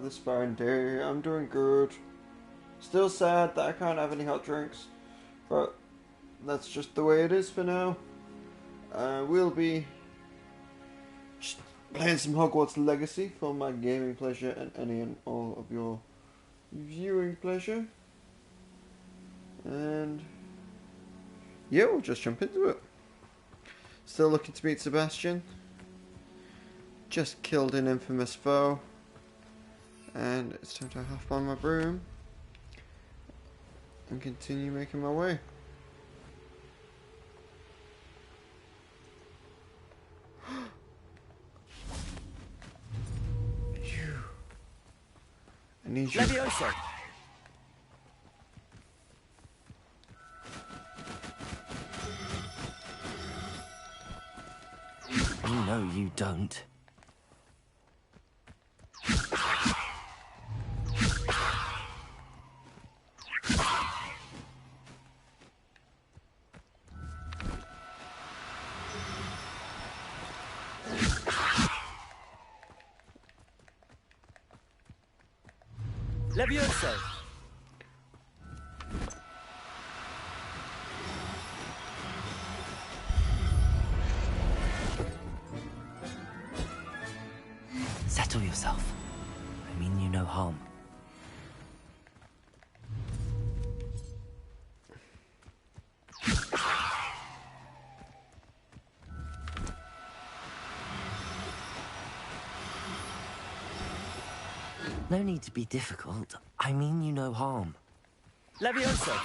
this fine day. I'm doing good. Still sad that I can't have any hot drinks, but that's just the way it is for now. We'll be just playing some Hogwarts Legacy for my gaming pleasure and any and all of your viewing pleasure. And yeah, we'll just jump into it. Still looking to beat Sebastian. Just killed an infamous foe. And it's time to hop on my broom and continue making my way. I need you. Levioso. No, you don't. Levioso. Settle yourself. I mean you no harm. No need to be difficult. I mean you no harm. Levioso!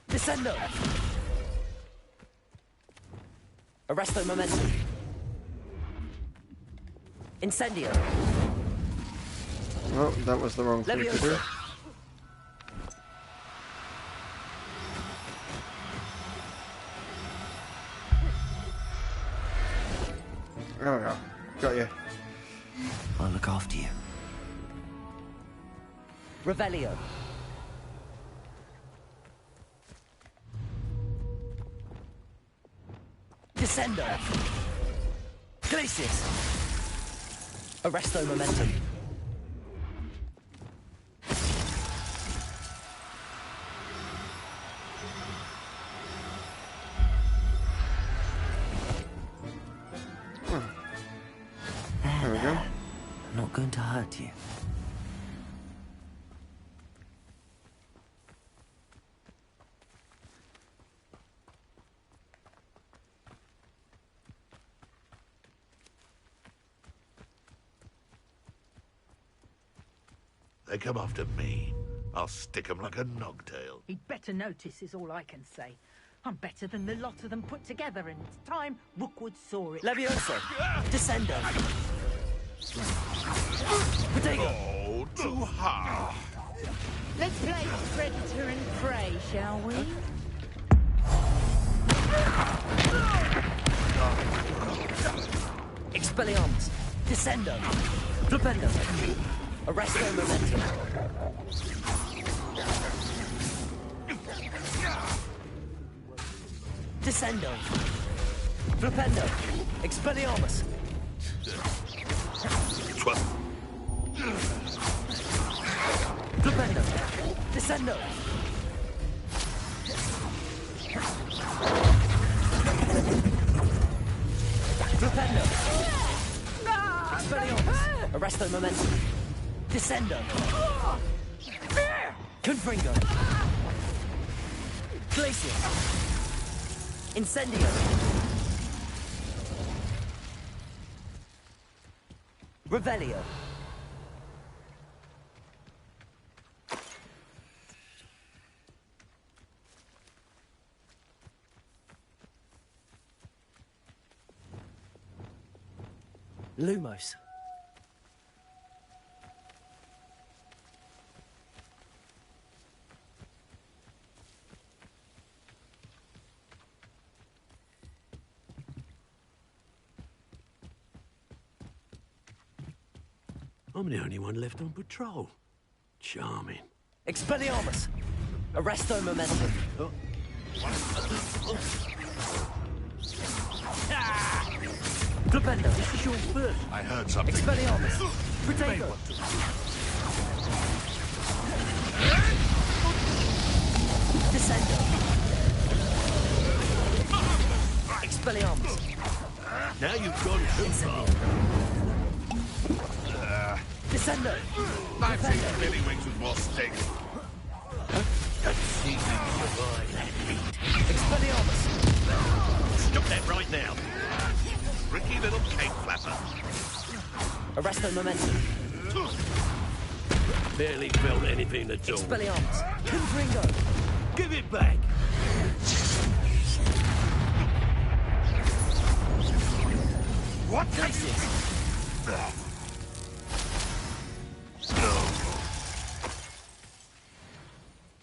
Descendo! Arresto momentum. Incendio. Oh, that was the wrong thing to do. There we go. Got you. I'll look after you. Revelio. Descendo. Glacius. Arresto momentum. There we go. I'm not going to hurt you. They come after me. I'll stick 'em like a nogtail. He'd better notice is all I can say. I'm better than the lot of them put together, and it's time Rookwood saw it. Levioso. Descendo. Potato. Oh, too hard. Let's play Predator and Prey, shall we? Expelliarmus. Descendo. Flipendo. Arresto momentum. Descendo. Flipendo. Expelliarmus. Flipendo. Descendo. Flipendo. Expelliarmus. Arresto momentum. Descendo. Confringo. Glacius. Incendio. Revelio. Lumos. I'm the only one left on patrol. Charming. Expelliarmus! Arresto momentum. Flipendo! This is your first. I heard something. Expelliarmus! Potato! Descendo! Expelliarmus! Now you've gone too far. Descendo! I've seen Billy Wings with more sting. Expelliarmus! Stop that right now. Tricky little cake flapper. Arresto momentum. Barely felt anything at all. Expelliarmus! Confringo! Give it back. What? Places!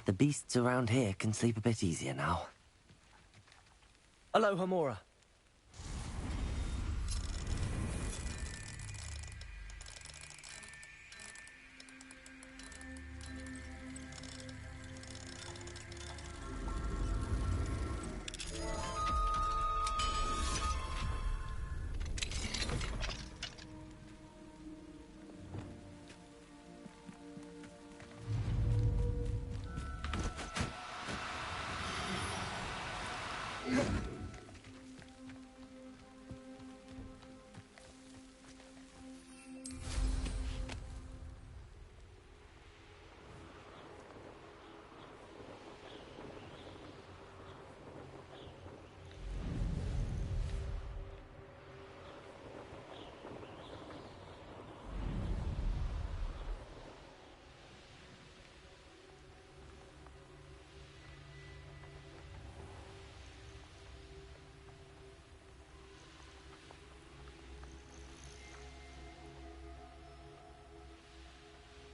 The beasts around here can sleep a bit easier now. Aloha Mora.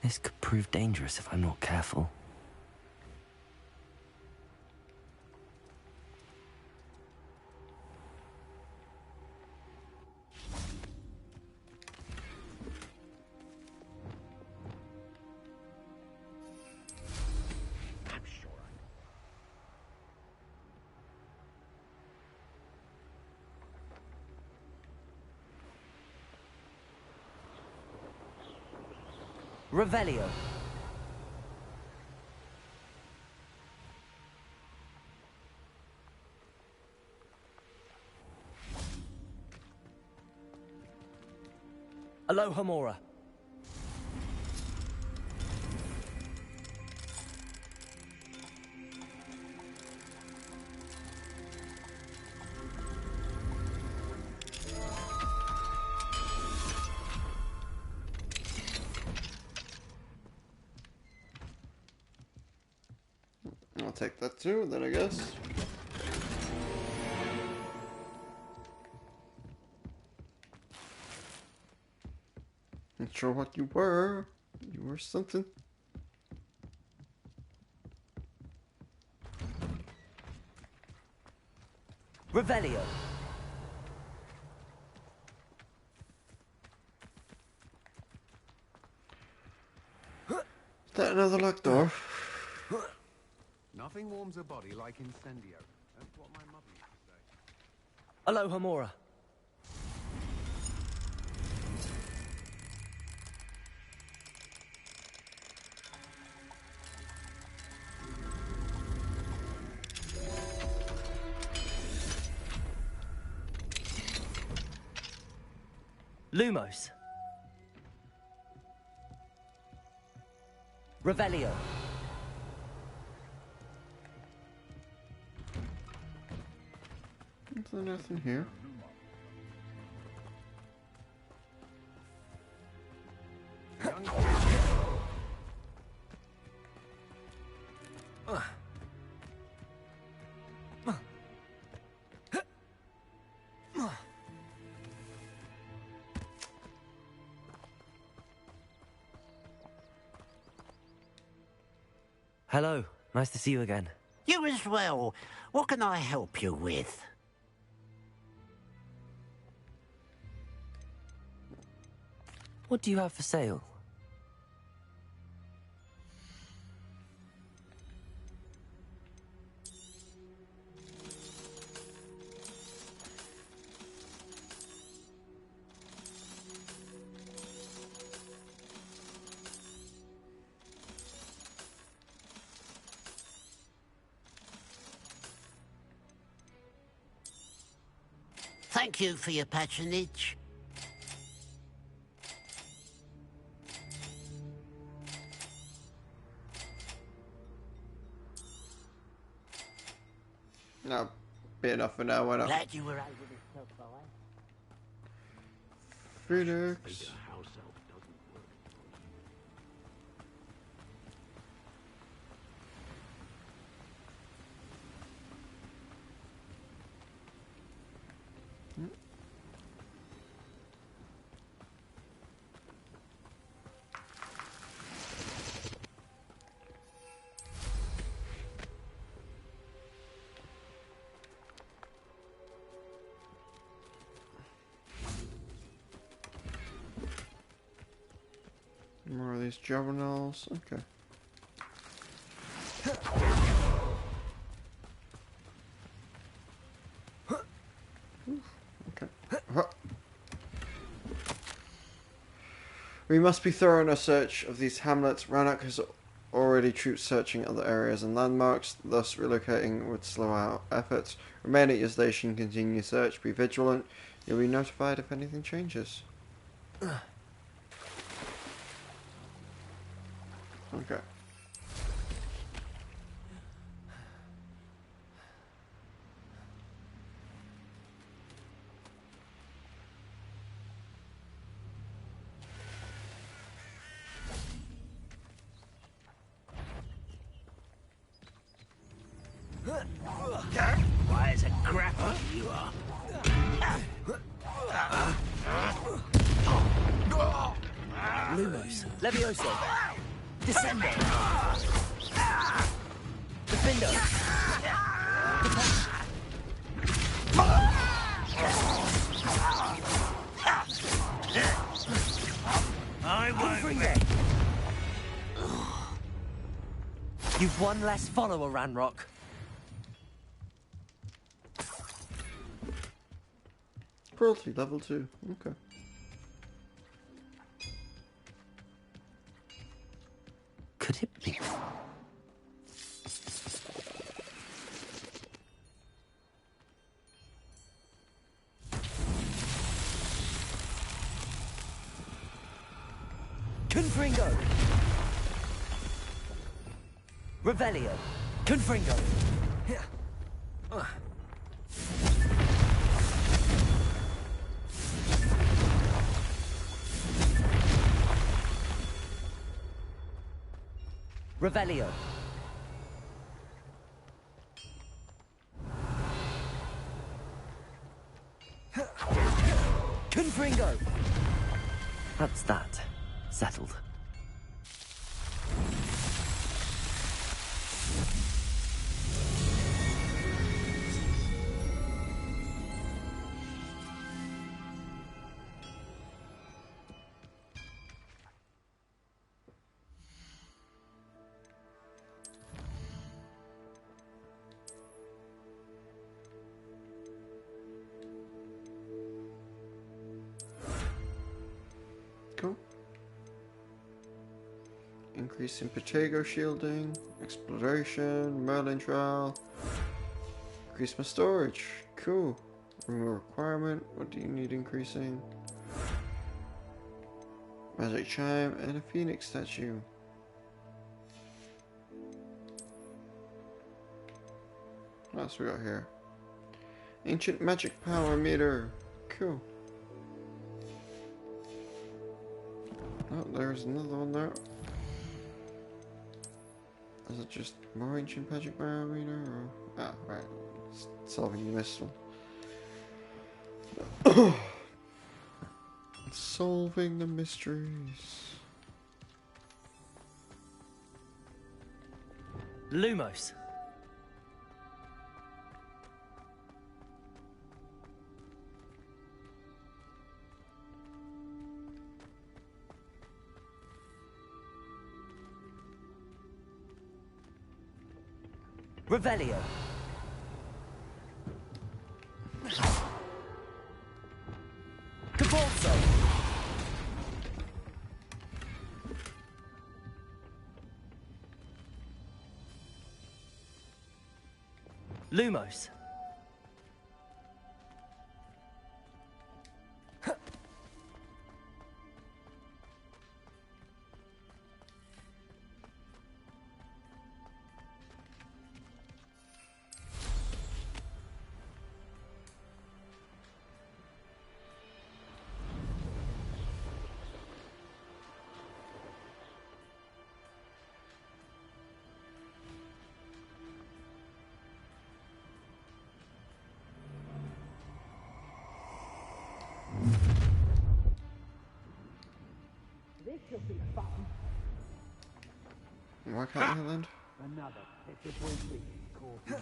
This could prove dangerous if I'm not careful. Revelio. Aloha Mora. I'll take that too, then I guess. Not sure what you were. You were something. Revelio. Is that another locked door? Nothing warms a body like incendio. That's what my mother used to say. Aloha Mora. Lumos. Revelio. Is there nothing here? Hello. Nice to see you again. You as well. What can I help you with? What do you have for sale? Thank you for your patronage. No, be enough for now, why not? Glad you were able to survive. Phoenix. House elf doesn't work. More of these juveniles. Okay. Okay. We must be thorough in our search of these hamlets. Rannoch has already troops searching other areas and landmarks, thus relocating would slow our efforts. Remain at your station, continue search, be vigilant. You'll be notified if anything changes. Okay. Why, as a grapper you are. Lumos. Levioso. Descendo. Defendo. I won't Confringo. You've one less follower, Ranrock. Cruelty, level 2. Okay. Could it be? Confringo. Revelio. Confringo. Revelio. Confringo. That's that. Settled. Cool. Increase in Potato shielding, exploration, Merlin trial. Increase my storage. Cool. Remove requirement. What do you need increasing? Magic chime and a phoenix statue. What else we got here? Ancient magic power meter. Cool. Oh, there's another one there. Is it just more ancient magic power meter or... Ah, right. It's solving the mystery. Solving the mysteries. Lumos. Revelio. Cabalso. Lumos. This'll be fun. Why can't I land? Another pitiful thing caught in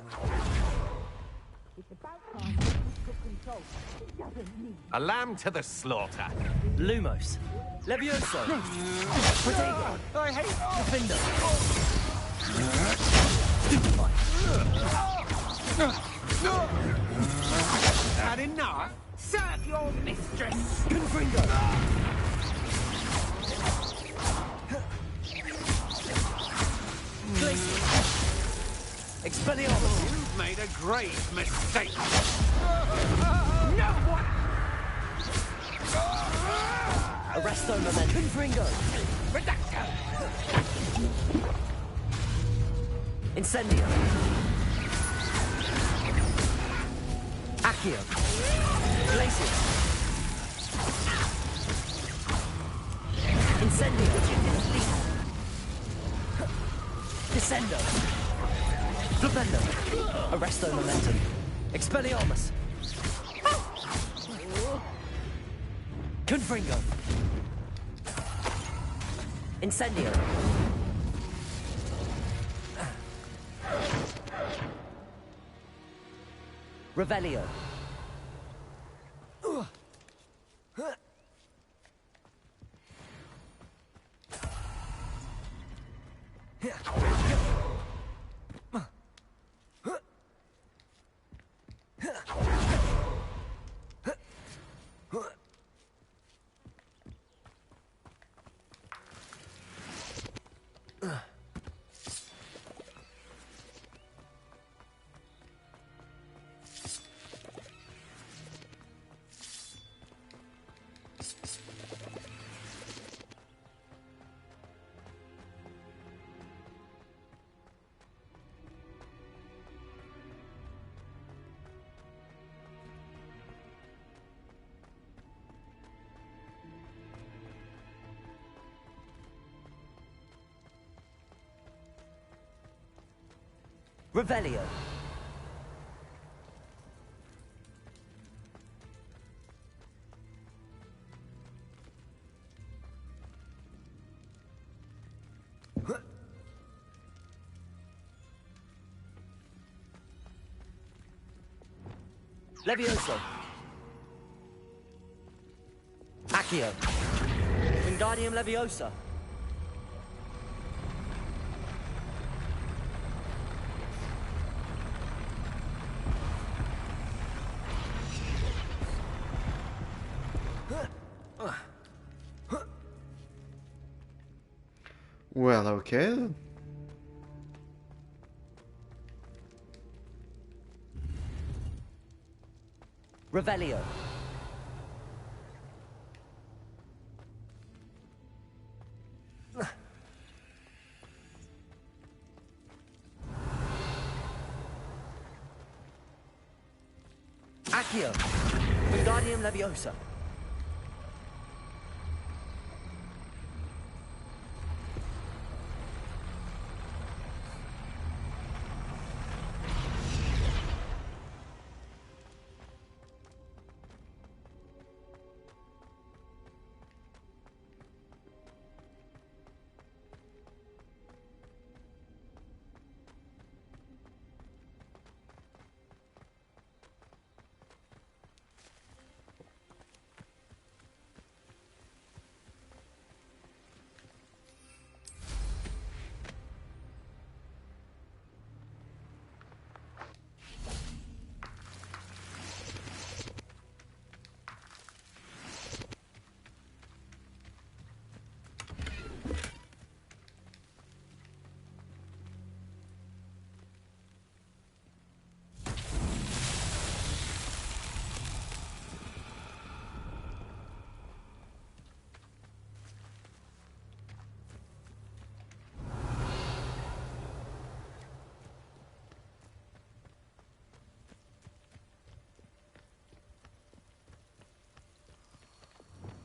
It's about time we took control. It doesn't need A lamb to the slaughter. Lumos. Levioso. Protego. I hate Defender. Had enough. serve your mistress. Confringo. Glacier. Expelliarmus. You've made a grave mistake. No one. Arresto Momentum. Confringo. Reductor. Incendio. Accio. Glacier. Incendio. Descendo. Flipendo. Arresto Momentum. Expelliarmus. Confringo. Incendio. Revelio. Revelio. Levioso. Accio. Wingardium Leviosa. Well, okay then. Revelio. Accio. Wingardium Leviosa.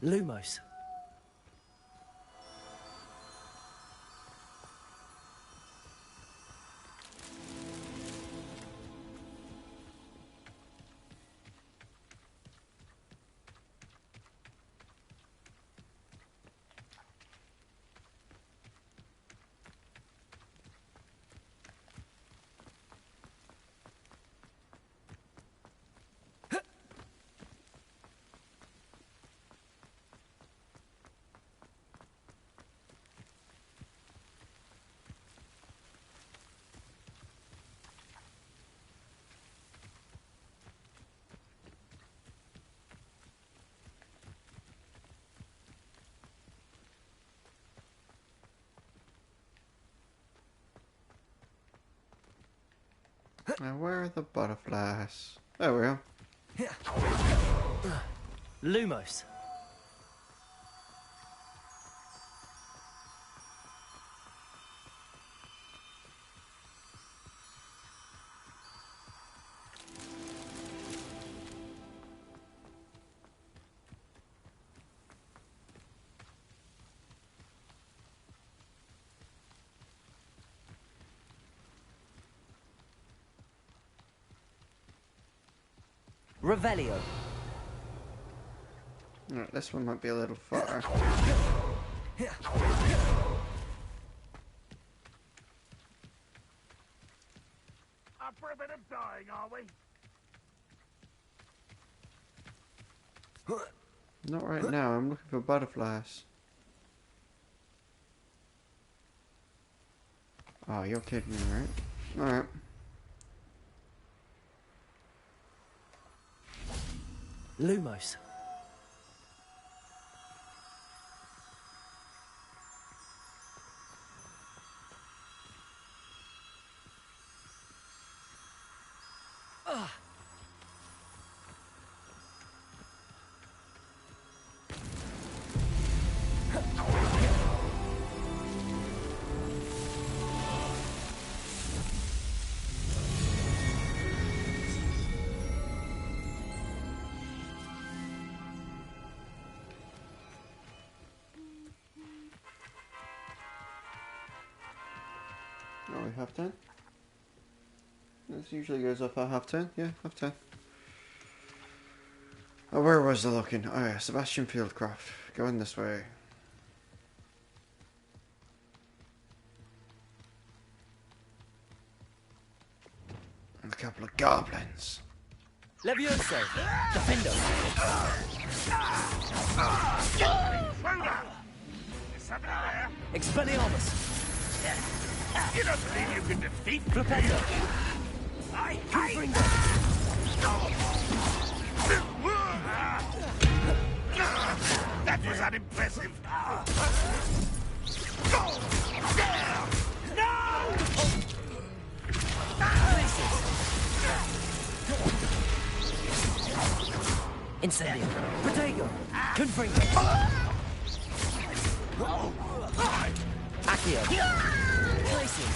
Lumos. Now, where are the butterflies? There we are. Lumos. Revelio. Alright, this one might be a little far. Up for a bit of dying, are we? Not right now, I'm looking for butterflies. Oh, you're kidding me, right? Alright. Lumos. Oh, we half 10? This usually goes off at half 10. Yeah, half 10. Oh, where was I looking? Oh yeah, Sebastian Fieldcraft. Going this way. And a couple of goblins. Levioso. Defendo. Intruder! Is somebody there? Expelliarmus. You don't believe you can defeat me? Flipendo. That was unimpressive. Incendio. Protego. Confringo. Accio. Places.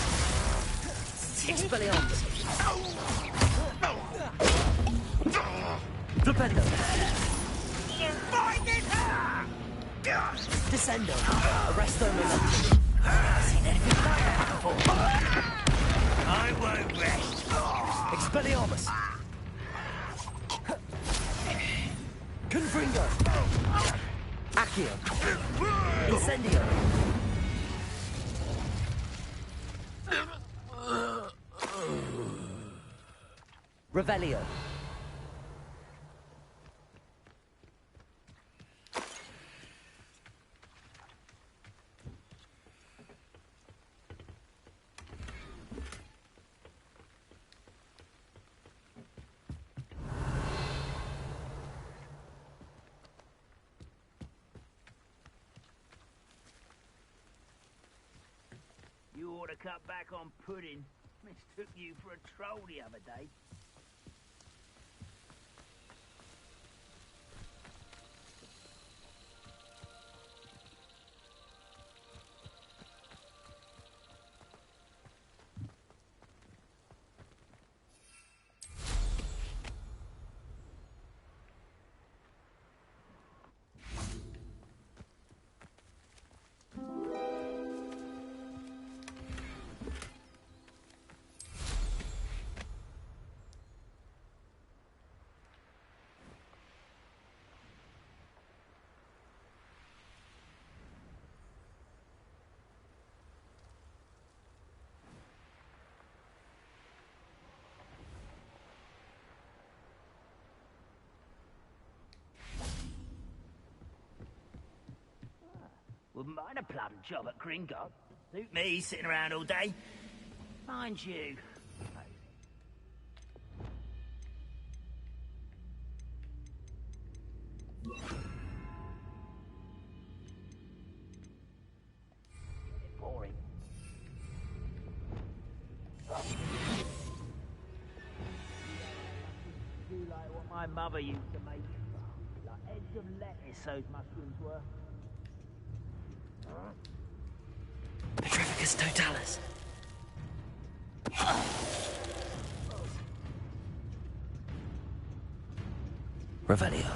Expelliarmus. Flipendo. Descendo. Arresto momentum. Seen anything like that before? I won't rest. Expelliarmus. Confringo. Accio. Incendio. Revelio. You ought to cut back on pudding. Mistook you for a troll the other day. Wouldn't mind a plum job at Gringotts. Suit me, sitting around all day. Mind you. Boring. my mother used to make. Like heads of lettuce, those mushrooms were. Petrificus totalis. Revelio.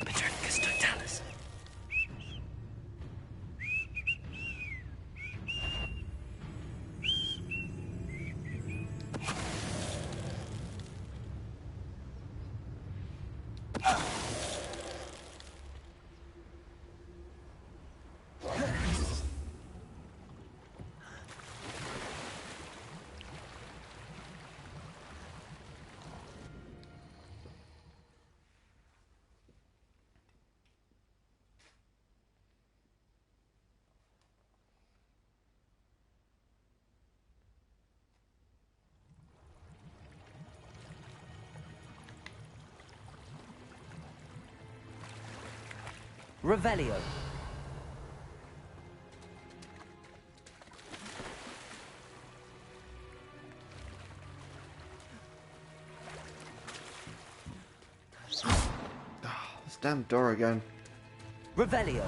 Petrificus totalis. Revelio. This damn door again. Revelio.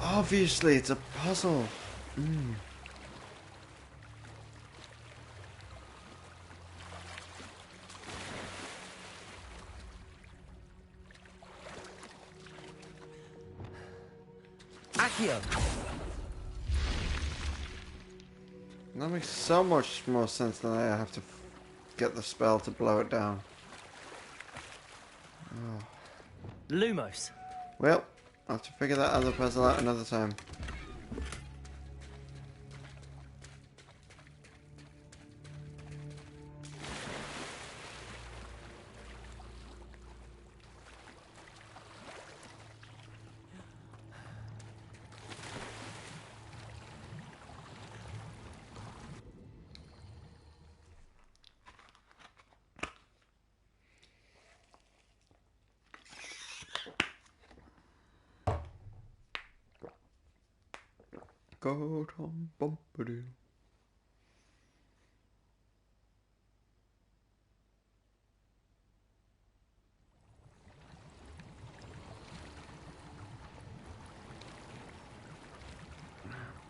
Obviously, it's a puzzle. Accio. That makes so much more sense than I have to get the spell to blow it down. Lumos. Well, I'll have to figure that other puzzle out another time. Go Tom Bumperdoo.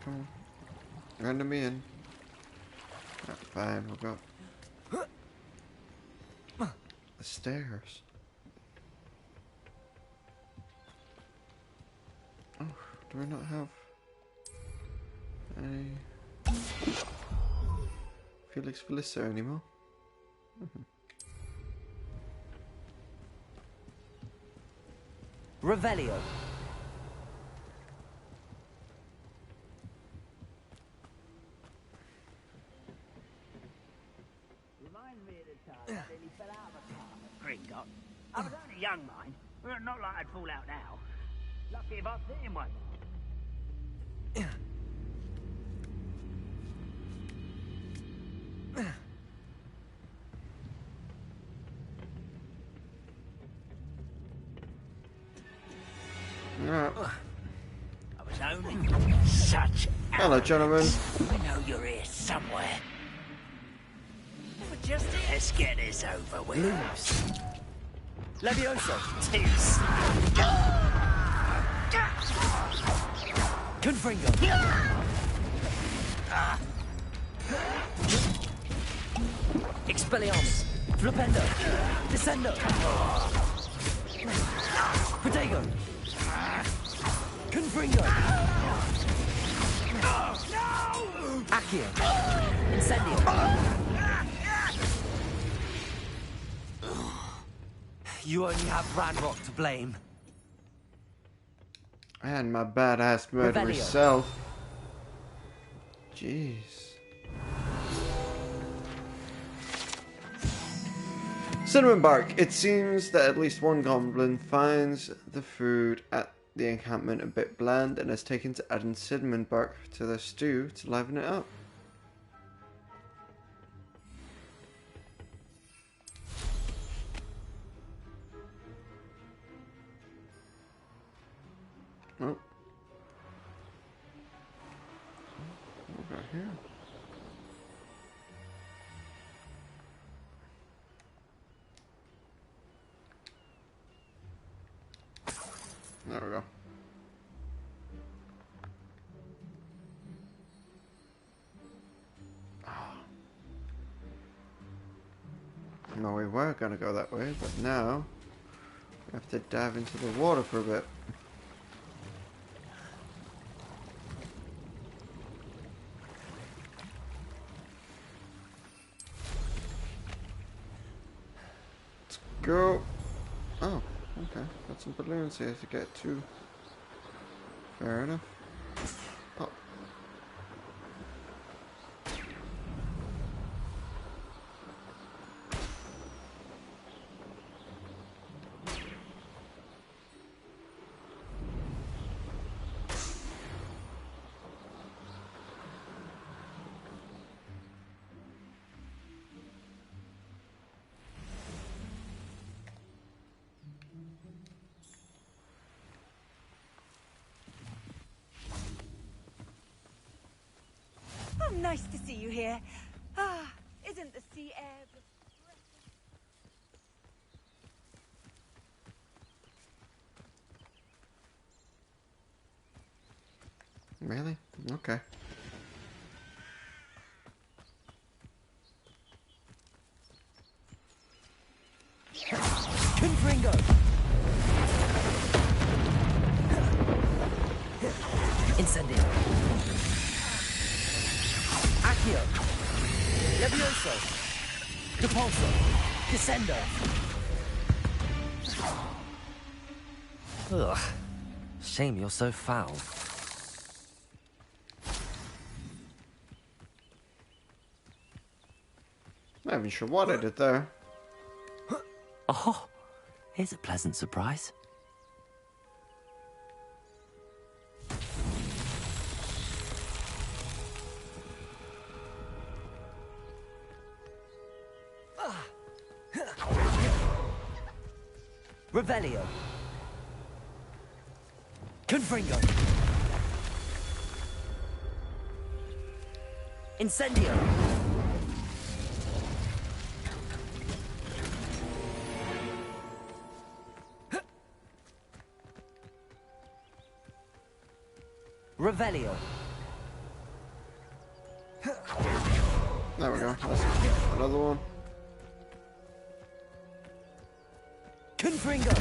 Come on. Random me in. Right, fine, we'll go. The stairs. Oh, do we not have any Felix Felissa anymore? Revelio. Reminds me of the time I nearly fell out of a car at Gringotts. I was only young, mind. Well, not like I'd fall out now. Lucky if I see him one. Right. I was only such. Hello, gentlemen. I know you're here somewhere. But just let's get this over with. Lumos. Levioso. Too slow. Confringo. Expelliarmus. Flipendo. Descendo. Protego. Confringo. Accio. Incendio. You only have Ranrock to blame. And my badass murderous Revelio. self. Jeez. Cinnamon bark. It seems that at least one goblin finds the food at the encampment a bit bland and has taken to adding cinnamon bark to their stew to liven it up. Oh. What about here? There we go. No, we were gonna go that way, but now we have to dive into the water for a bit. Let's go. Oh, okay. Got some balloons here to get to. Fair enough. Oh. Oh, nice to see you here. Ah, isn't the sea air... Really? Okay. Confringo! Incendio! Accio! Levioso! Depulso! Descendo! Ugh. Shame you're so foul. Not even sure what I did there. Oh, here's a pleasant surprise. Revelio. Confringo. Incendio. Revelio. There we go. That's another one. Confringo.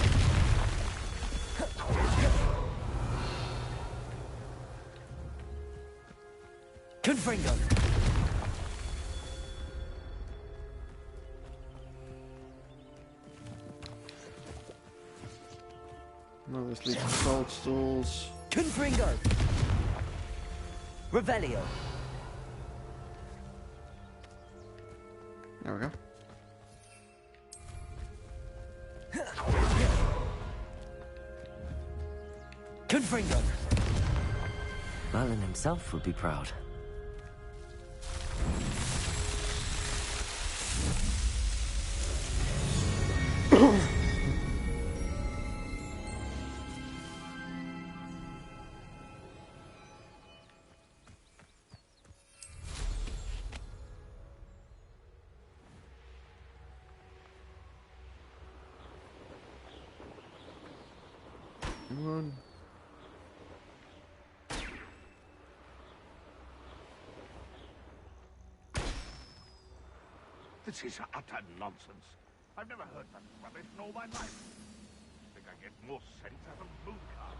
Confringo. No, this leads to salt stools. Confringo. Revelio. There we go. Confringo. Merlin himself would be proud. Run. This is utter nonsense. I've never heard such rubbish in all my life. Think I get more sense out of moon card.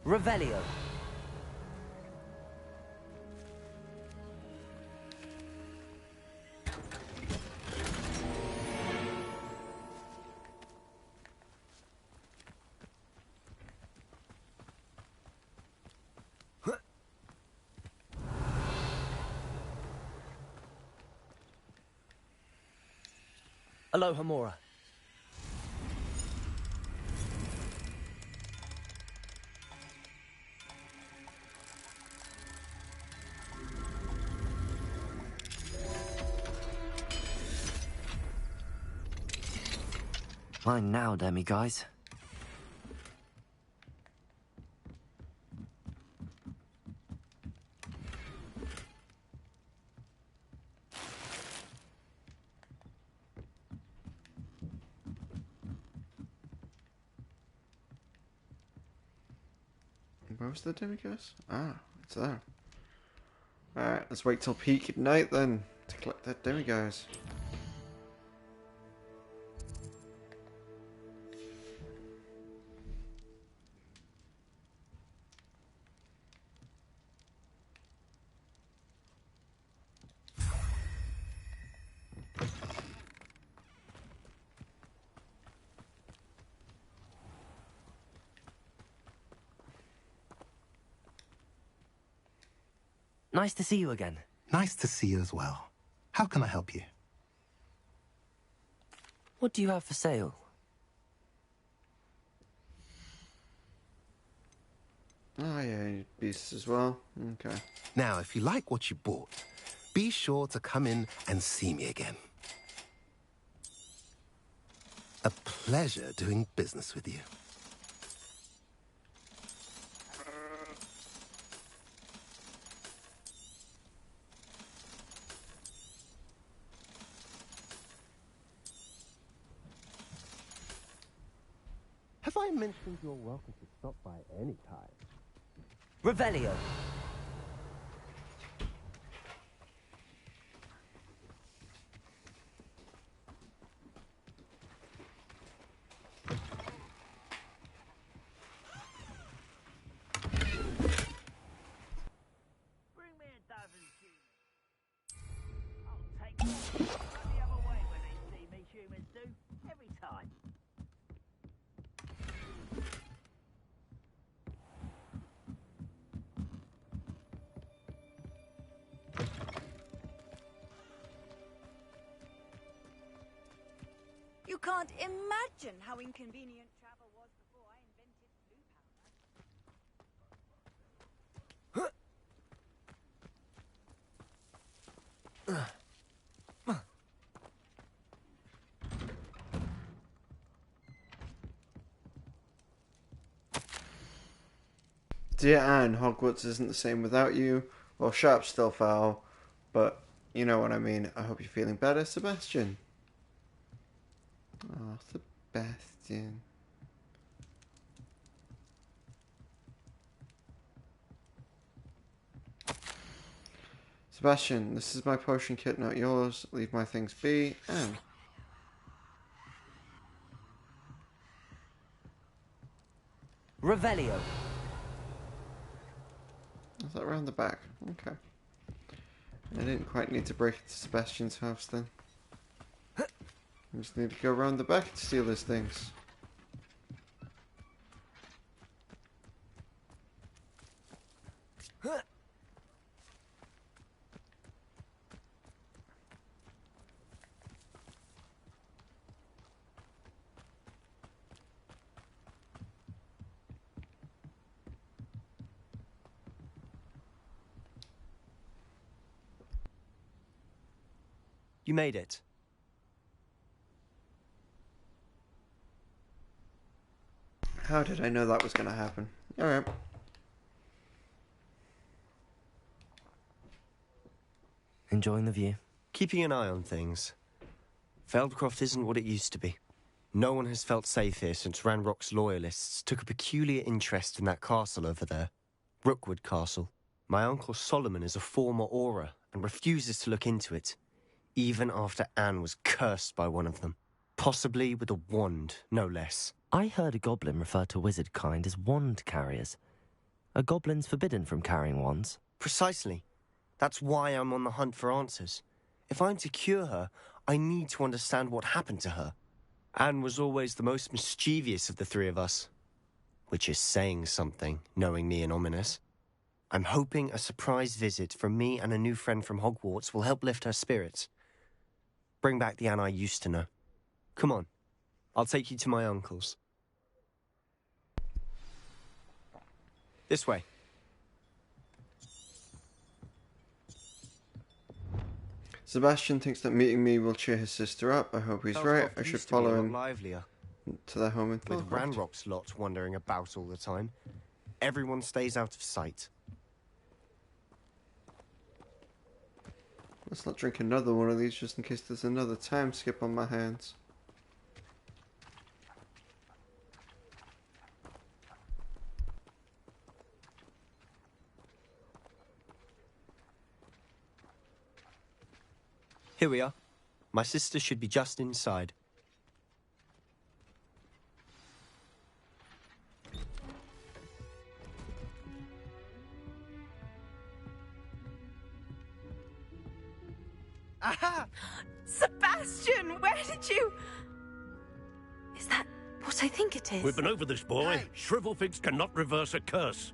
Revelio. Aloha Mora. Mine now, demi guys. Where was the demiguise? Ah, it's there. Alright, let's wait till peak at night then to collect that demiguise. Nice to see you again. Nice to see you as well. How can I help you? What do you have for sale? Oh yeah, beasts as well. Okay. Now, if you like what you bought, be sure to come in and see me again. A pleasure doing business with you. Have I mentioned you're welcome to stop by any time? Revelio. Bring me a dozen humans. I'll take them the other way when they see me humans do. Every time. You can't imagine how inconvenient travel was before I invented blue powder. Dear Anne, Hogwarts isn't the same without you. Well, sharp's still foul, but you know what I mean. I hope you're feeling better, Sebastian. Oh, Sebastian. Sebastian, this is my potion kit, not yours. Leave my things be. Anne. Revelio. Is that around the back? Okay. I didn't quite need to break into Sebastian's house then. I just need to go around the back to steal his things. You made it. How did I know that was going to happen? Alright. Enjoying the view? Keeping an eye on things. Feldcroft isn't what it used to be. No one has felt safe here since Ranrock's loyalists took a peculiar interest in that castle over there. Rookwood Castle. My uncle Solomon is a former Auror and refuses to look into it, even after Anne was cursed by one of them. Possibly with a wand, no less. I heard a goblin refer to wizard kind as wand carriers. Are goblins forbidden from carrying wands? Precisely. That's why I'm on the hunt for answers. If I'm to cure her, I need to understand what happened to her. Anne was always the most mischievous of the three of us. Which is saying something, knowing me and Ominous. I'm hoping a surprise visit from me and a new friend from Hogwarts will help lift her spirits. Bring back the Anne I used to know. Come on. I'll take you to my uncle's. This way. Sebastian thinks that meeting me will cheer his sister up. I hope he's right. I should follow him livelier. To their home in With Hogwarts. Ranrock's lot wandering about all the time, everyone stays out of sight. Let's not drink another one of these just in case there's another time skip on my hands. Here we are. My sister should be just inside. Aha! Sebastian, where did you... Is that what I think it is? We've been over this, boy. Hey. Shrivelfigs cannot reverse a curse.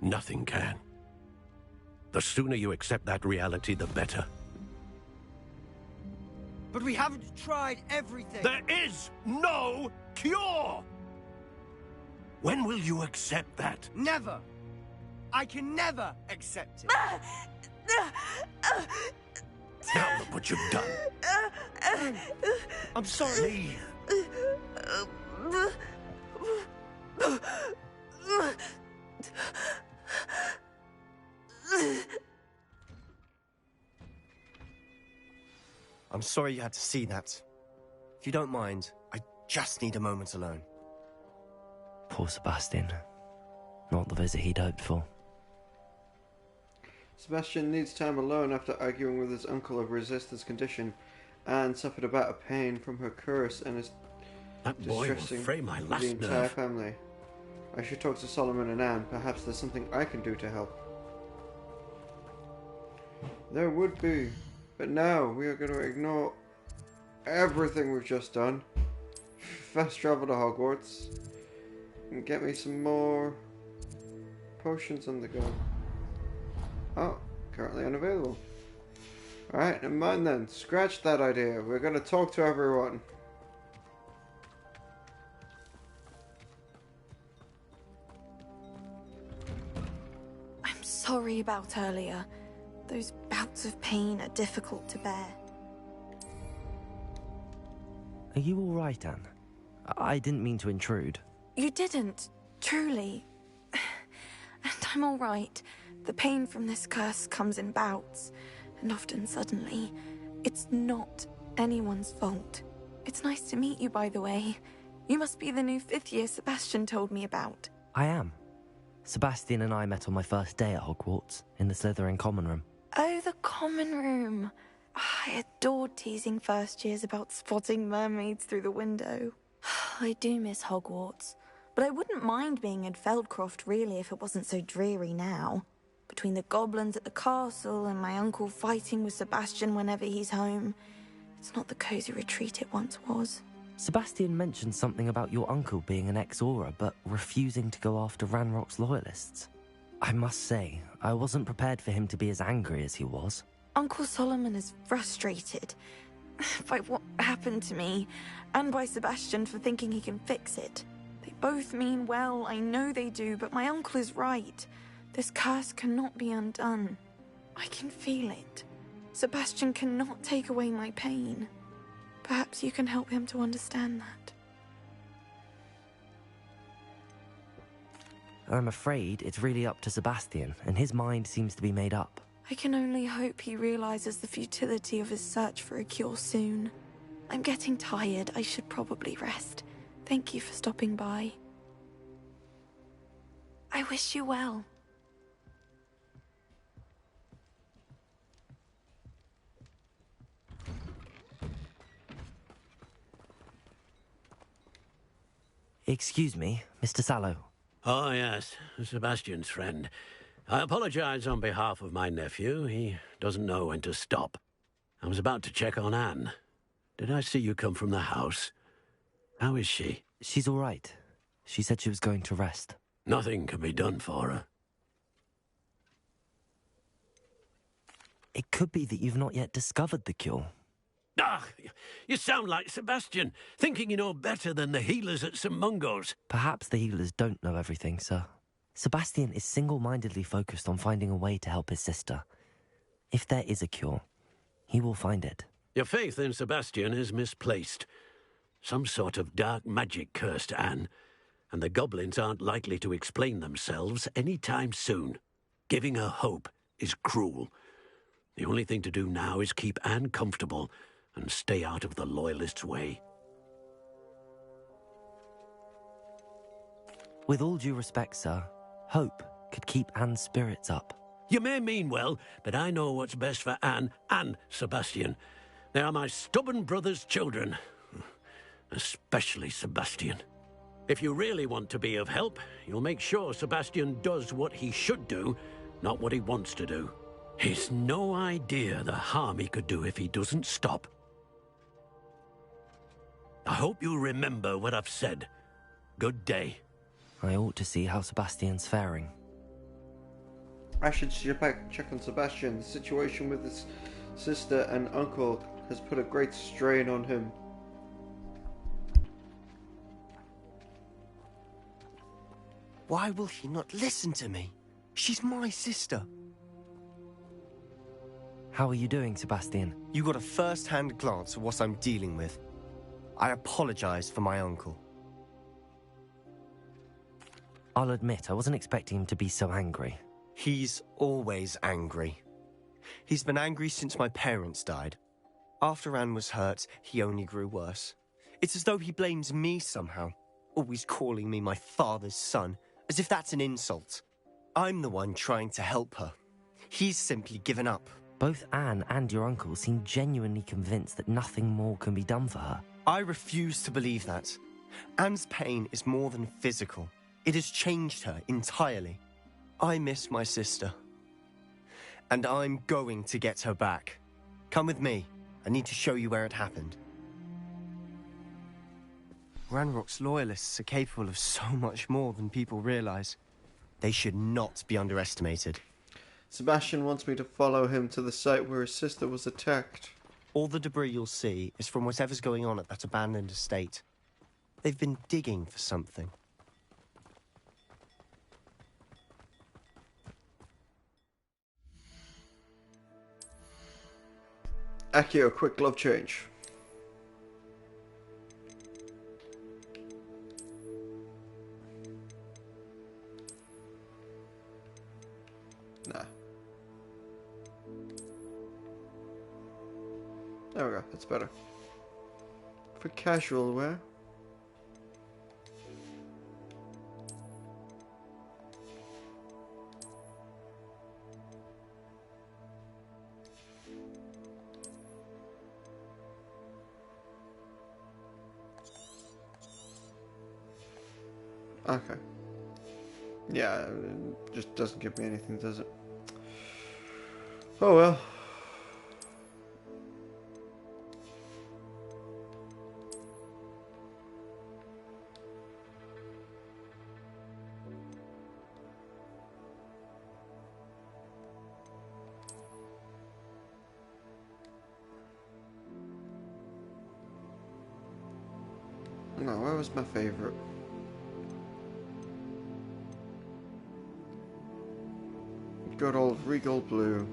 Nothing can. The sooner you accept that reality, the better. But we haven't tried everything. There is no cure! When will you accept that? Never. I can never accept it. Now look what you've done. I'm sorry. I'm sorry you had to see that. If you don't mind, I just need a moment alone. Poor Sebastian. Not the visit he'd hoped for. Sebastian needs time alone after arguing with his uncle over his sister's condition and suffered a bout of pain from her curse and is that boy will fray my last the entire nerve. family. I should talk to Solomon and Anne. Perhaps there's something I can do to help. There would be. But now we are going to ignore everything we've just done. Fast travel to Hogwarts. And get me some more potions on the go. Oh, currently unavailable. Alright, never mind then. Scratch that idea. We're going to talk to everyone. I'm sorry about earlier. Those bouts of pain are difficult to bear. Are you all right, Anne? I didn't mean to intrude. You didn't, truly. And I'm all right. The pain from this curse comes in bouts, and often suddenly. It's not anyone's fault. It's nice to meet you, by the way. You must be the new 5th year Sebastian told me about. I am. Sebastian and I met on my first day at Hogwarts, in the Slytherin common room. Oh, the common room. I adored teasing first years about spotting mermaids through the window. I do miss Hogwarts, but I wouldn't mind being in Feldcroft really if it wasn't so dreary now. Between the goblins at the castle and my uncle fighting with Sebastian whenever he's home, it's not the cozy retreat it once was. Sebastian mentioned something about your uncle being an ex-Auror, but refusing to go after Ranrock's loyalists. I must say, I wasn't prepared for him to be as angry as he was. Uncle Solomon is frustrated by what happened to me, and by Sebastian for thinking he can fix it. They both mean well, I know they do, but my uncle is right. This curse cannot be undone. I can feel it. Sebastian cannot take away my pain. Perhaps you can help him to understand that. I'm afraid it's really up to Sebastian, and his mind seems to be made up. I can only hope he realizes the futility of his search for a cure soon. I'm getting tired. I should probably rest. Thank you for stopping by. I wish you well. Excuse me, Mr. Sallow. Oh, yes, Sebastian's friend. I apologize on behalf of my nephew. He doesn't know when to stop. I was about to check on Anne. Did I see you come from the house? How is she? She's all right. She said she was going to rest. Nothing can be done for her. It could be that you've not yet discovered the cure. Ah, you sound like Sebastian, thinking you know better than the healers at St. Mungo's. Perhaps the healers don't know everything, sir. Sebastian is single-mindedly focused on finding a way to help his sister. If there is a cure, he will find it. Your faith in Sebastian is misplaced. Some sort of dark magic cursed Anne, and the goblins aren't likely to explain themselves any time soon. Giving her hope is cruel. The only thing to do now is keep Anne comfortable and stay out of the Loyalists' way. With all due respect, sir, hope could keep Anne's spirits up. You may mean well, but I know what's best for Anne and Sebastian. They are my stubborn brother's children. Especially Sebastian. If you really want to be of help, you'll make sure Sebastian does what he should do, not what he wants to do. He's no idea the harm he could do if he doesn't stop. I hope you'll remember what I've said. Good day. I ought to see how Sebastian's faring. I should check on Sebastian. The situation with his sister and uncle has put a great strain on him. Why will he not listen to me? She's my sister. How are you doing, Sebastian? You got a first-hand glance at what I'm dealing with. I apologize for my uncle. I'll admit, I wasn't expecting him to be so angry. He's always angry. He's been angry since my parents died. After Anne was hurt, he only grew worse. It's as though he blames me somehow, always calling me my father's son, as if that's an insult. I'm the one trying to help her. He's simply given up. Both Anne and your uncle seem genuinely convinced that nothing more can be done for her. I refuse to believe that. Anne's pain is more than physical. It has changed her entirely. I miss my sister. And I'm going to get her back. Come with me. I need to show you where it happened. Ranrock's Loyalists are capable of so much more than people realize. They should not be underestimated. Sebastian wants me to follow him to the site where his sister was attacked. All the debris you'll see is from whatever's going on at that abandoned estate. They've been digging for something. Accio, quick glove change. Nah. There we go, that's better. For casual wear. Okay. Yeah, it just doesn't give me anything, does it? Oh well. No, where was my favorite? Good old Regal Blue.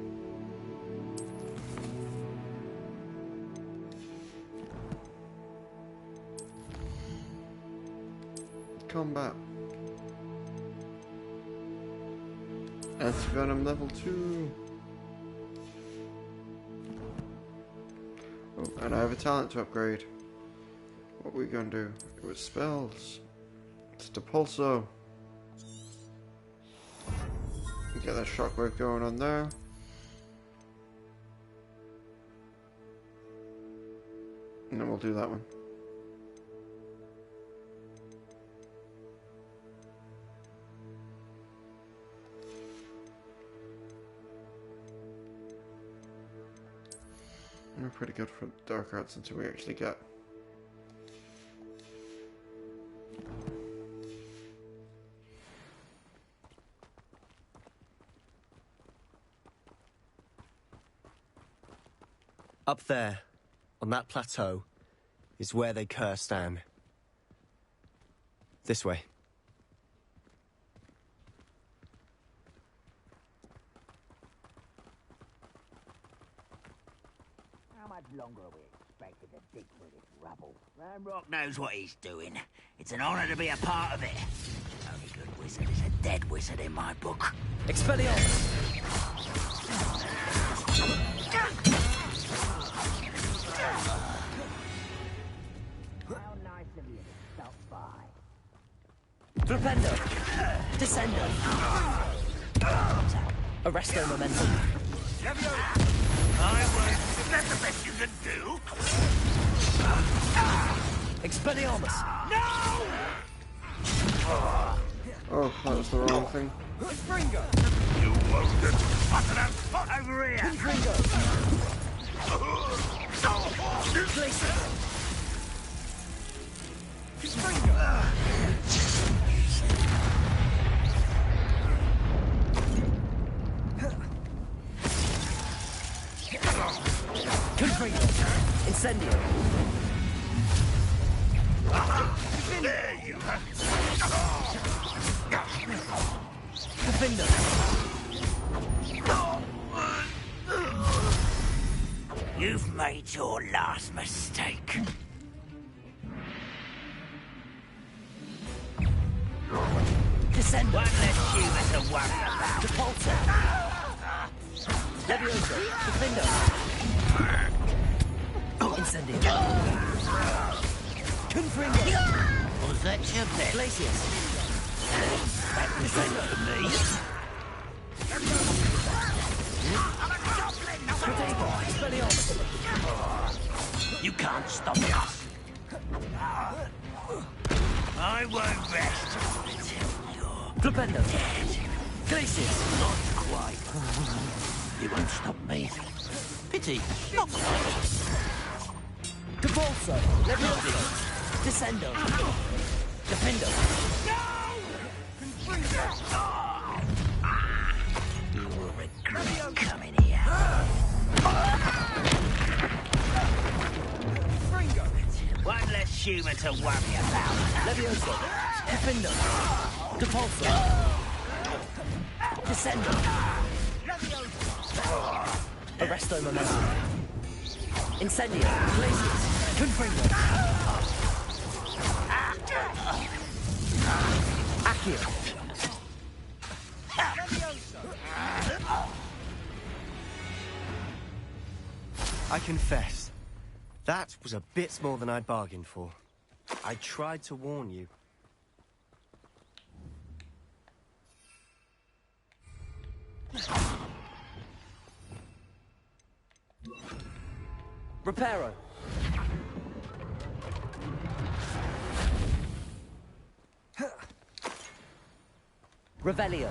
Combat. Anti-Venom level 2. Oh, and I have a talent to upgrade. What are we gonna do? It was spells. It's Depulso. Get that shockwave going on there. And then we'll do that one. We're pretty good for dark arts until we actually get. Up there. on that plateau, is where they cursed Anne. This way. How much longer are we expected to dig through this rubble? Ranrock knows what he's doing. It's an honor to be a part of it. The only good wizard is a dead wizard in my book. Expelliarmus! How nice of you to stop by. Flipendo! Descendo! Arresto momentum. I won't. Is that the best you can do? Expelliarmus! No! Oh, that was the wrong thing. You won't get spotted out over here! Confringo! Glacier! Confringo! Incendio! There you have it! Defender! You've made your last mistake. Descend! One less human to worry about. Depulso! Levioso! Defender! Incendio! Confringo! Was that your bet? Glacius! Defender to me? Protego! Expelliarmus! You can't stop us. I won't rest until you're Flipendo! Glacius! not quite. You won't stop me. Pity, not quite. Depulso! Levioso! Descendo! Defendo! You will regret coming here. One less human to worry about. Levioso! Defendo! Depulso! Descendo! Arresto momentum! Incendio! Glacius! Confringo! Accio! I confess, that was a bit more than I'd bargained for. I tried to warn you. Reparo! Revelio!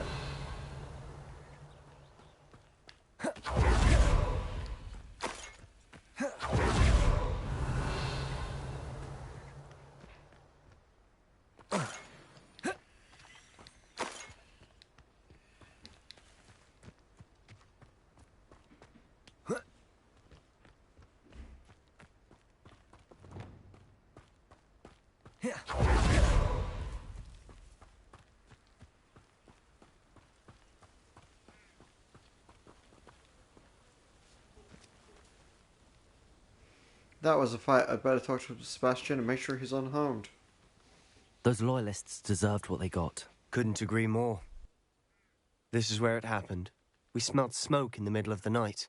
That was a fight. I'd better talk to Sebastian and make sure he's unharmed. Those loyalists deserved what they got. Couldn't agree more. This is where it happened. We smelled smoke in the middle of the night.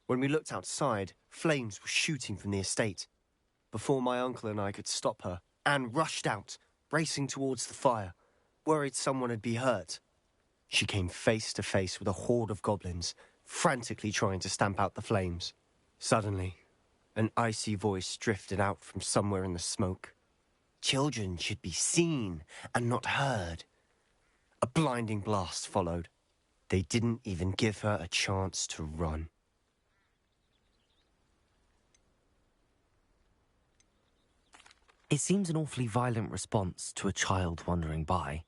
When we looked outside, flames were shooting from the estate. Before my uncle and I could stop her, Anne rushed out, racing towards the fire, worried someone had been hurt. She came face to face with a horde of goblins, frantically trying to stamp out the flames. Suddenly, an icy voice drifted out from somewhere in the smoke. Children should be seen and not heard. A blinding blast followed. They didn't even give her a chance to run. It seems an awfully violent response to a child wandering by.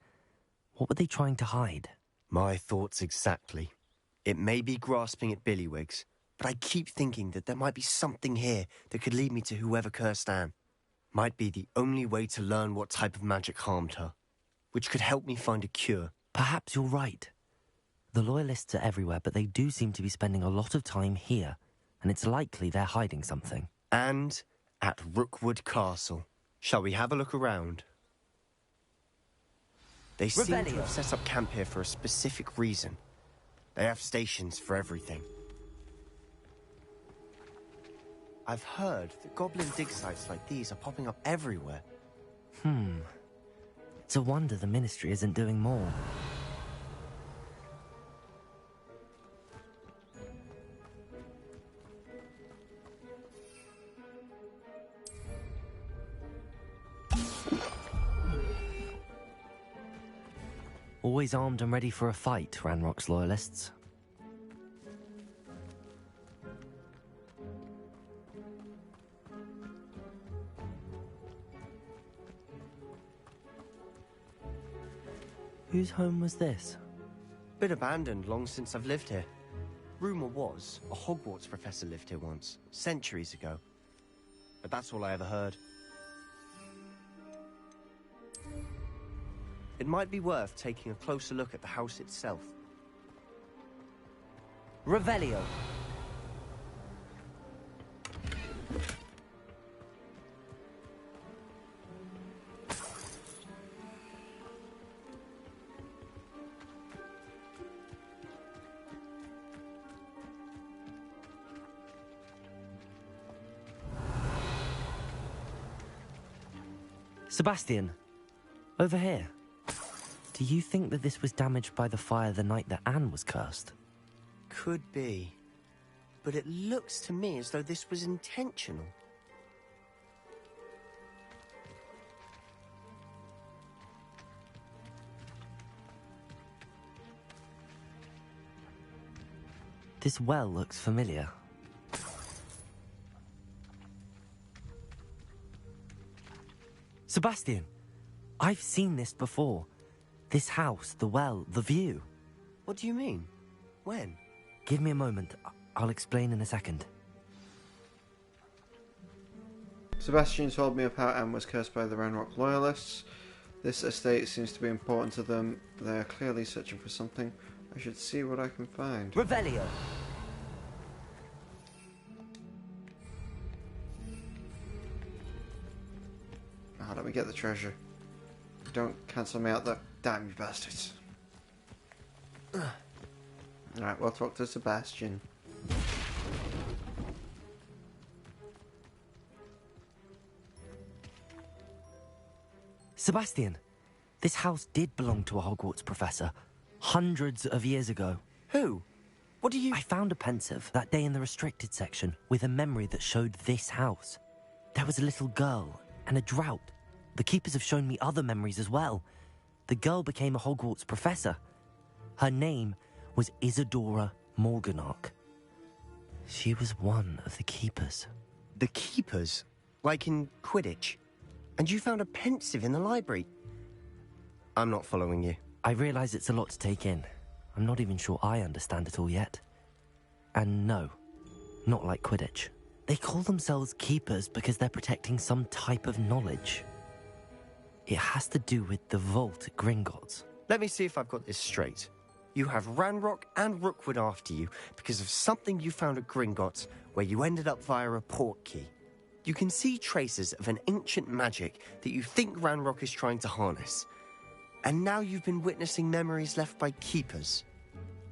What were they trying to hide? My thoughts exactly. It may be grasping at billywhigs, but I keep thinking that there might be something here that could lead me to whoever cursed Anne. Might be the only way to learn what type of magic harmed her, which could help me find a cure. Perhaps you're right. The Loyalists are everywhere, but they do seem to be spending a lot of time here, and it's likely they're hiding something. And at Rookwood Castle. Shall we have a look around? They seem to have set up camp here for a specific reason. They have stations for everything. I've heard that goblin dig sites like these are popping up everywhere. It's a wonder the Ministry isn't doing more. Always armed and ready for a fight, Ranrock's Loyalists. Whose home was this? Been abandoned long since I've lived here. Rumour was a Hogwarts professor lived here once, centuries ago. But that's all I ever heard. It might be worth taking a closer look at the house itself. Revelio. Sebastian, over here. Do you think that this was damaged by the fire the night that Anne was cursed? Could be. But it looks to me as though this was intentional. This well looks familiar. Sebastian, I've seen this before. This house, the well, the view. What do you mean? When? Give me a moment. I'll explain in a second. Sebastian told me of how Anne was cursed by the Ranrock Loyalists. This estate seems to be important to them. They are clearly searching for something. I should see what I can find. Revelio. Let me get the treasure. Don't cancel me out, though. Damn you bastards. Alright, we'll talk to Sebastian. Sebastian, this house did belong to a Hogwarts professor. Hundreds of years ago. Who? What do you... I found a pensive that day in the restricted section with a memory that showed this house. There was a little girl and a drought. The keepers have shown me other memories as well. The girl became a Hogwarts professor. Her name was Isadora Morganach. She was one of the keepers. The keepers? Like in Quidditch? And you found a pensive in the library? I'm not following you. I realise it's a lot to take in. I'm not even sure I understand it all yet. And no, not like Quidditch. They call themselves keepers because they're protecting some type of knowledge. It has to do with the vault at Gringotts. Let me see if I've got this straight. You have Ranrock and Rookwood after you because of something you found at Gringotts where you ended up via a port key. You can see traces of an ancient magic that you think Ranrock is trying to harness. And now you've been witnessing memories left by keepers.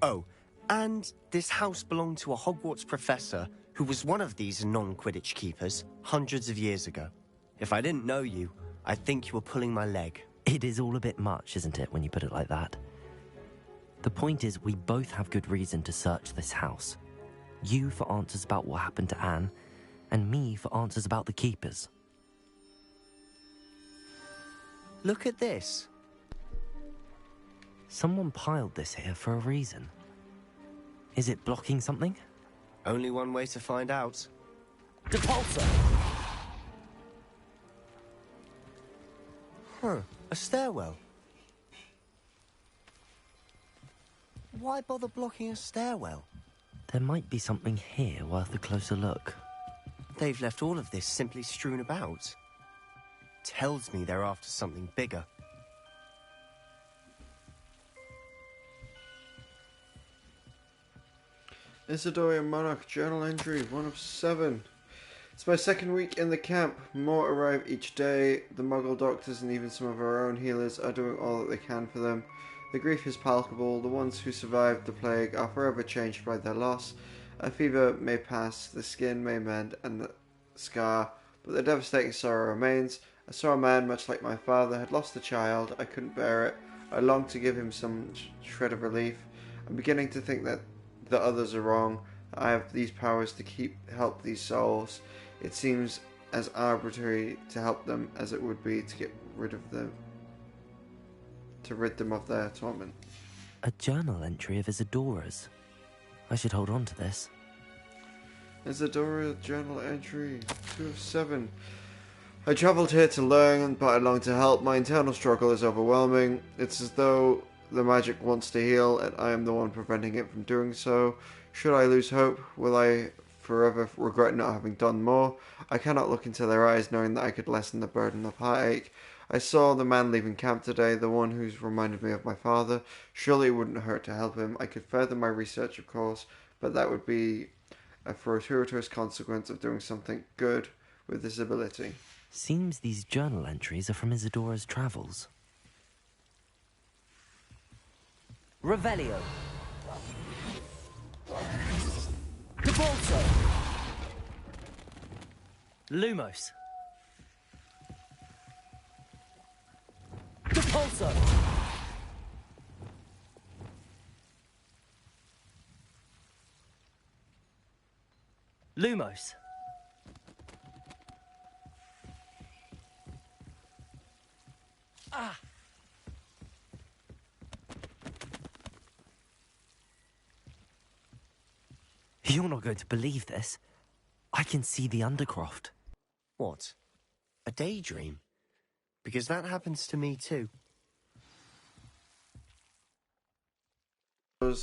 Oh, and this house belonged to a Hogwarts professor who was one of these non-Quidditch keepers hundreds of years ago. If I didn't know you, I think you were pulling my leg. It is all a bit much, isn't it, when you put it like that? The point is, we both have good reason to search this house. You for answers about what happened to Anne, and me for answers about the keepers. Look at this. Someone piled this here for a reason. Is it blocking something? Only one way to find out. Depulsor! Huh, a stairwell. Why bother blocking a stairwell? There might be something here worth a closer look. They've left all of this simply strewn about. Tells me they're after something bigger. Isidorian Monarch Journal Entry, 1 of 7. It's my second week in the camp. More arrive each day. The Muggle doctors and even some of our own healers are doing all that they can for them. The grief is palpable. The ones who survived the plague are forever changed by their loss. A fever may pass, the skin may mend, and the scar, but the devastating sorrow remains. I saw a man, much like my father, had lost a child. I couldn't bear it. I longed to give him some shred of relief. I'm beginning to think that the others are wrong. I have these powers to help these souls. It seems as arbitrary to help them as it would be to get rid of them, to rid them of their torment. A journal entry of Isadora's. I should hold on to this. Isadora journal entry, 2 of 7. I travelled here to learn, but I long to help. My internal struggle is overwhelming. It's as though the magic wants to heal, and I am the one preventing it from doing so. Should I lose hope? Will I forever regret not having done more? I cannot look into their eyes knowing that I could lessen the burden of heartache. I saw the man leaving camp today, the one who's reminded me of my father. Surely it wouldn't hurt to help him. I could further my research, of course, but that would be a fortuitous consequence of doing something good with this ability. Seems these journal entries are from Isadora's travels. Revelio. Cabalso. Lumos. Capulso. Lumos. Ah. You're not going to believe this. I can see the Undercroft. What? A daydream? Because that happens to me too. And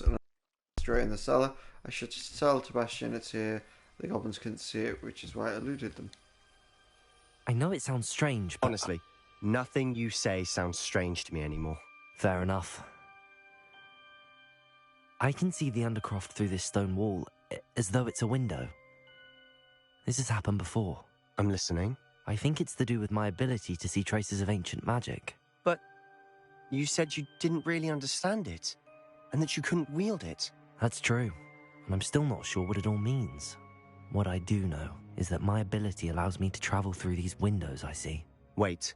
straight in the cellar. I should tell Sebastian it's here. The goblins couldn't see it, which is why I eluded them. I know it sounds strange, but... Honestly, nothing you say sounds strange to me anymore. Fair enough. I can see the Undercroft through this stone wall, as though it's a window. This has happened before. I'm listening. I think it's to do with my ability to see traces of ancient magic. But you said you didn't really understand it, and that you couldn't wield it. That's true, and I'm still not sure what it all means. What I do know is that my ability allows me to travel through these windows I see. Wait.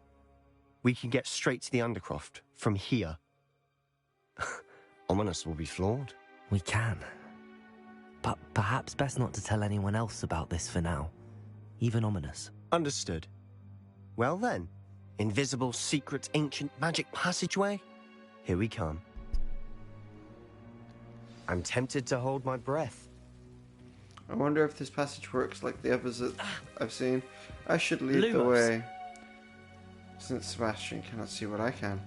We can get straight to the Undercroft from here. Ominous will be floored. We can. But perhaps best not to tell anyone else about this for now. Even Ominous. Understood. Well then, invisible, secret, ancient magic passageway? Here we come. I'm tempted to hold my breath. I wonder if this passage works like the others that I've seen. I should lead the Lumos. way, since Sebastian cannot see what I can.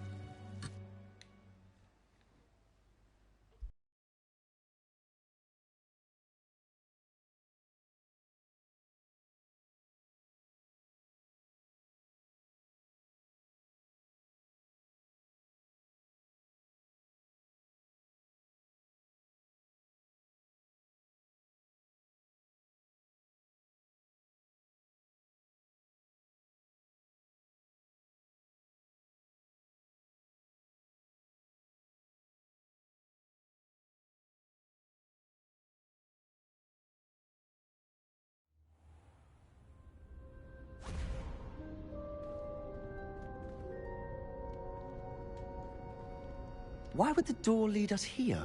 Why would the door lead us here?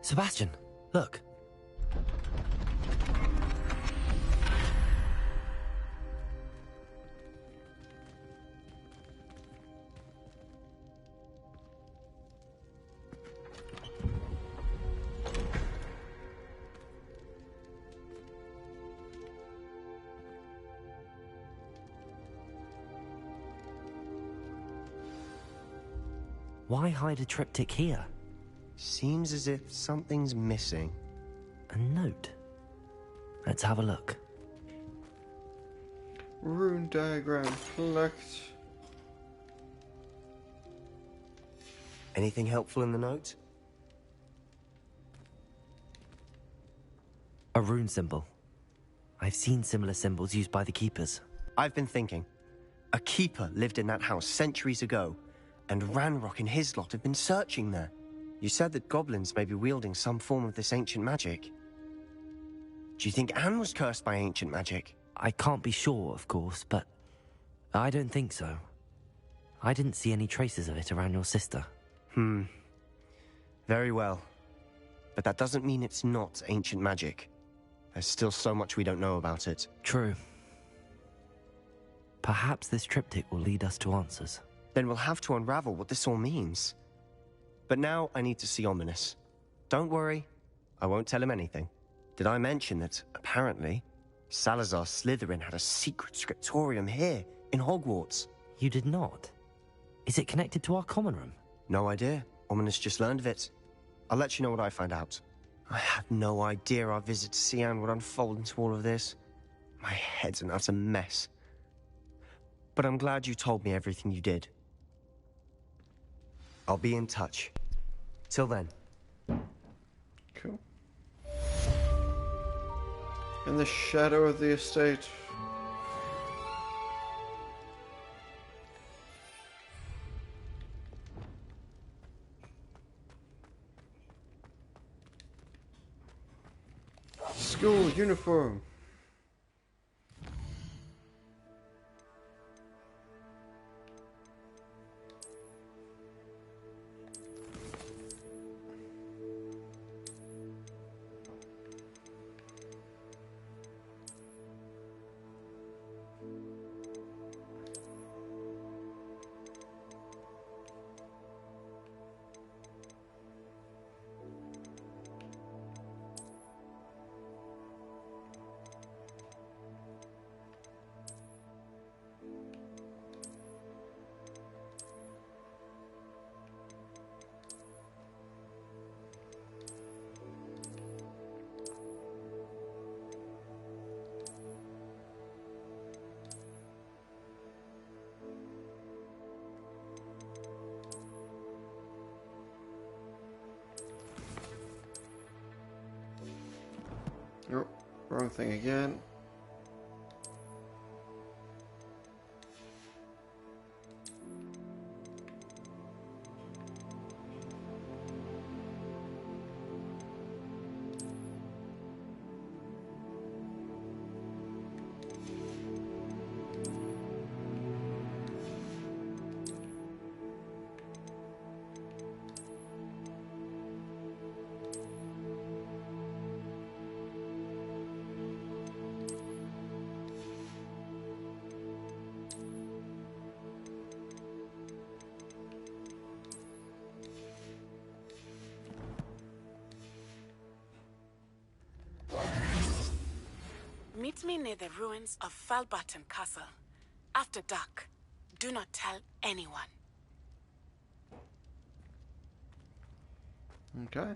Sebastian, look. Why hide a triptych here? Seems as if something's missing. A note. Let's have a look. Rune diagram. Collect. Anything helpful in the note? A rune symbol. I've seen similar symbols used by the keepers. I've been thinking. A keeper lived in that house centuries ago, and Ranrock and his lot have been searching there. You said that goblins may be wielding some form of this ancient magic. Do you think Anne was cursed by ancient magic? I can't be sure, of course, but I don't think so. I didn't see any traces of it around your sister. Very well. But that doesn't mean it's not ancient magic. There's still so much we don't know about it. True. Perhaps this triptych will lead us to answers. Then we'll have to unravel what this all means. But now I need to see Ominous. Don't worry, I won't tell him anything. Did I mention that, apparently, Salazar Slytherin had a secret scriptorium here, in Hogwarts? You did not? Is it connected to our common room? No idea. Ominous just learned of it. I'll let you know what I find out. I had no idea our visit to Cian would unfold into all of this. My head's an utter mess. But I'm glad you told me everything you did. I'll be in touch. Till then. Cool. In the shadow of the estate. School uniform. Oh, wrong thing again. Meet me near the ruins of Falbaton Castle. After dark. Do not tell anyone. Okay.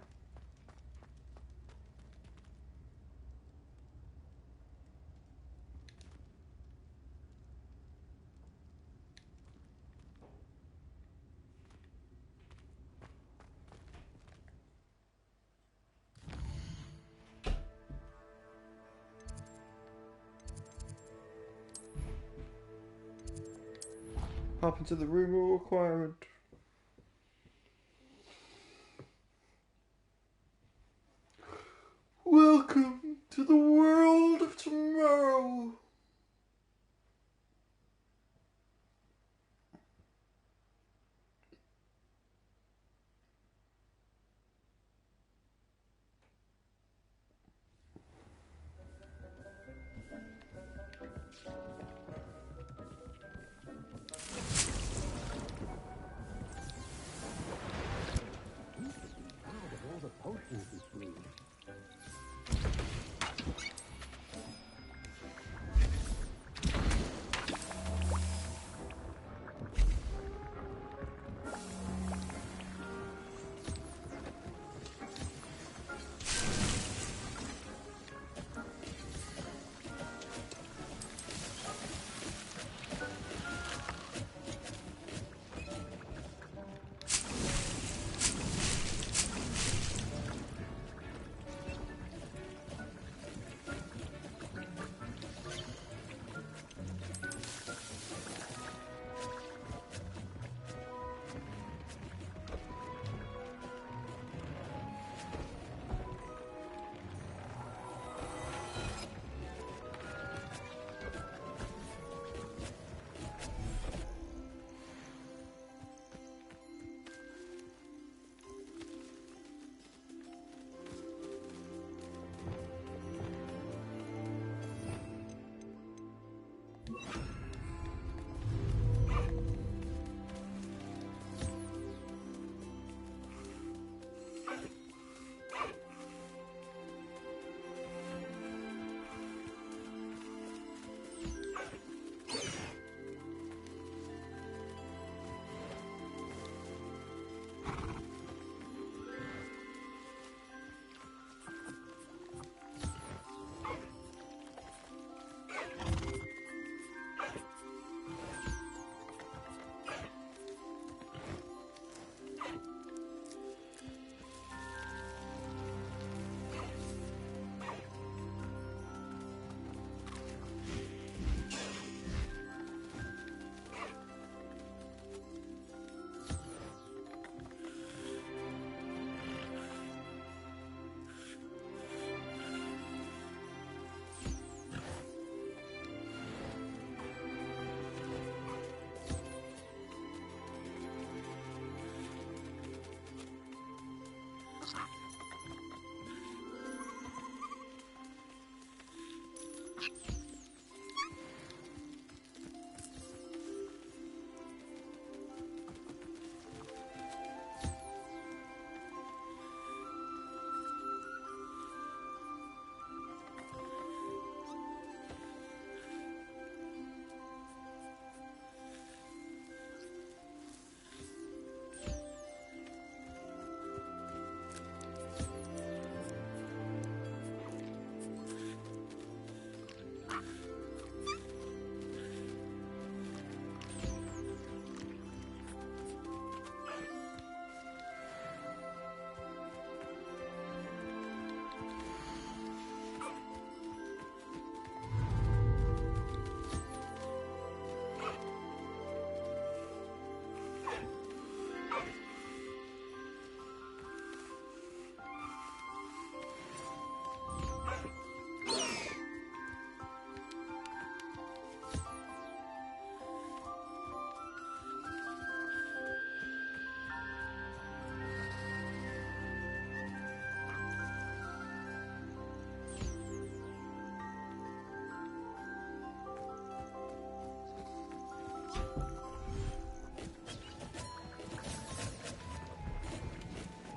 Hop into the room requirement. Welcome to the world of tomorrow.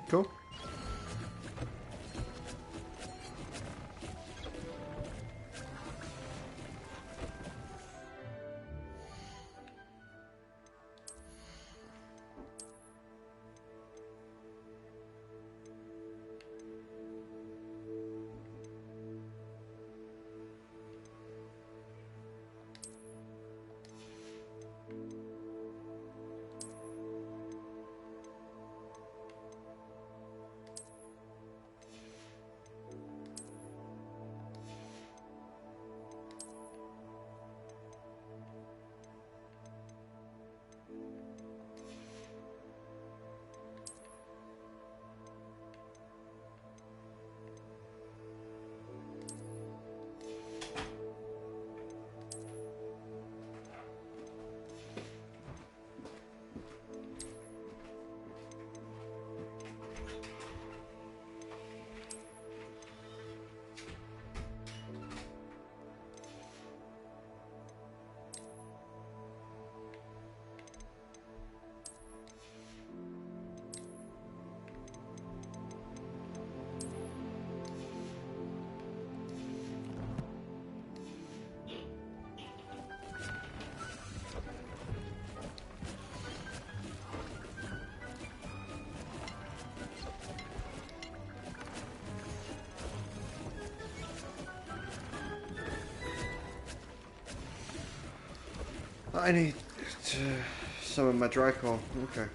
Cool. I need to summon my Drycall. Okay.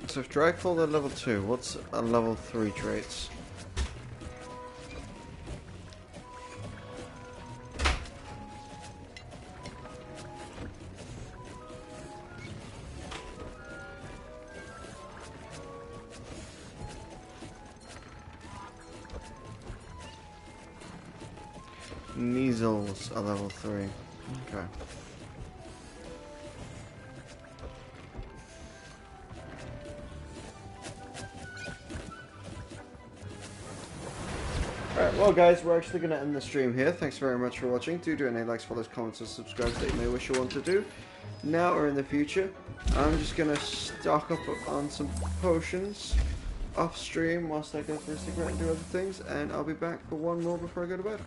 So if Drycall are level 2, what's a level 3 traits? Measles are level 3. Okay. Alright, well guys, we're actually going to end the stream here. Thanks very much for watching. Do any likes, follows, comments, and subscribes that you may wish or want to do, now or in the future. I'm just going to stock up on some potions off stream whilst I go for a cigarette and do other things, and I'll be back for one more before I go to bed.